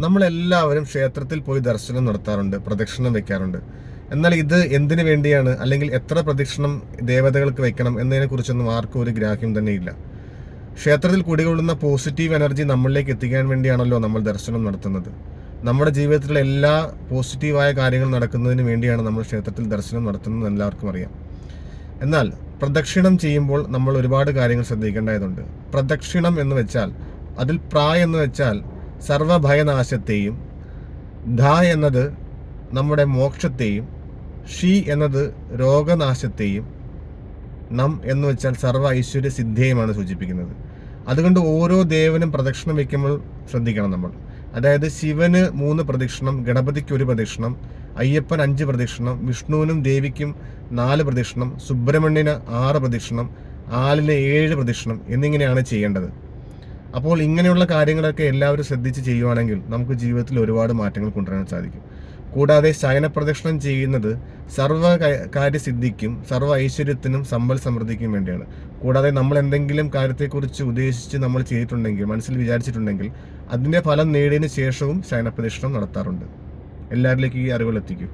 നമ്മളെല്ലാവരും ക്ഷേത്രത്തിൽ പോയി ദർശനം നടത്താറുണ്ട്, പ്രദക്ഷിണം വെക്കാറുണ്ട്. എന്നാൽ ഇത് എന്തിനു വേണ്ടിയാണ്, അല്ലെങ്കിൽ എത്ര പ്രദക്ഷിണം ദേവതകൾക്ക് വെക്കണം എന്നതിനെക്കുറിച്ചൊന്നും ആർക്കും ഒരു ഗ്രാഹ്യം തന്നെയില്ല. ക്ഷേത്രത്തിൽ കുടികൊള്ളുന്ന പോസിറ്റീവ് എനർജി നമ്മളിലേക്ക് എത്തിക്കാൻ വേണ്ടിയാണല്ലോ നമ്മൾ ദർശനം നടത്തുന്നത്. നമ്മുടെ ജീവിതത്തിലെ എല്ലാ പോസിറ്റീവായ കാര്യങ്ങൾ നടക്കുന്നതിന് വേണ്ടിയാണ് നമ്മൾ ക്ഷേത്രത്തിൽ ദർശനം നടത്തുന്നത് എല്ലാവർക്കും അറിയാം. എന്നാൽ പ്രദക്ഷിണം ചെയ്യുമ്പോൾ നമ്മൾ ഒരുപാട് കാര്യങ്ങൾ ശ്രദ്ധിക്കേണ്ടതുണ്ട്. പ്രദക്ഷിണം എന്ന് വെച്ചാൽ, അതിൽ എന്ന് വെച്ചാൽ സർവഭയനാശത്തെയും, ധ എന്നത് നമ്മുടെ മോക്ഷത്തെയും, ഷി എന്നത് രോഗനാശത്തെയും, നം എന്ന് വെച്ചാൽ സർവ്വ ഐശ്വര്യ സിദ്ധിയെയുമാണ് സൂചിപ്പിക്കുന്നത്. അതുകൊണ്ട് ഓരോ ദേവനും പ്രദക്ഷിണം വയ്ക്കുമ്പോൾ ശ്രദ്ധിക്കണം നമ്മൾ. അതായത് ശിവന് 3 പ്രദക്ഷിണം, ഗണപതിക്ക് 1 പ്രദക്ഷിണം, അയ്യപ്പൻ 5 പ്രദക്ഷിണം, വിഷ്ണുവിനും ദേവിക്കും 4 പ്രദക്ഷിണം, സുബ്രഹ്മണ്യന് 6 പ്രദക്ഷിണം, ആലിന് 7 പ്രദക്ഷിണം എന്നിങ്ങനെയാണ് ചെയ്യേണ്ടത്. അപ്പോൾ ഇങ്ങനെയുള്ള കാര്യങ്ങളൊക്കെ എല്ലാവരും ശ്രദ്ധിച്ച് ചെയ്യുവാണെങ്കിൽ നമുക്ക് ജീവിതത്തിൽ ഒരുപാട് മാറ്റങ്ങൾ കൊണ്ടുവരാൻ സാധിക്കും. കൂടാതെ ശയന പ്രദക്ഷിണം ചെയ്യുന്നത് സർവ്വ കാര്യസിദ്ധിക്കും, സർവ്വ ഐശ്വര്യത്തിനും, സമ്പൽ സമൃദ്ധിക്കും വേണ്ടിയാണ്. കൂടാതെ നമ്മൾ എന്തെങ്കിലും കാര്യത്തെക്കുറിച്ച് ഉദ്ദേശിച്ച് നമ്മൾ ചെയ്തിട്ടുണ്ടെങ്കിൽ, മനസ്സിൽ വിചാരിച്ചിട്ടുണ്ടെങ്കിൽ, അതിൻ്റെ ഫലം നേടിയതിന് ശേഷവും ശയന പ്രദക്ഷിണം നടത്താറുണ്ട്. എല്ലാവരിലേക്കും ഈ അറിവുകൾ എത്തിക്കും.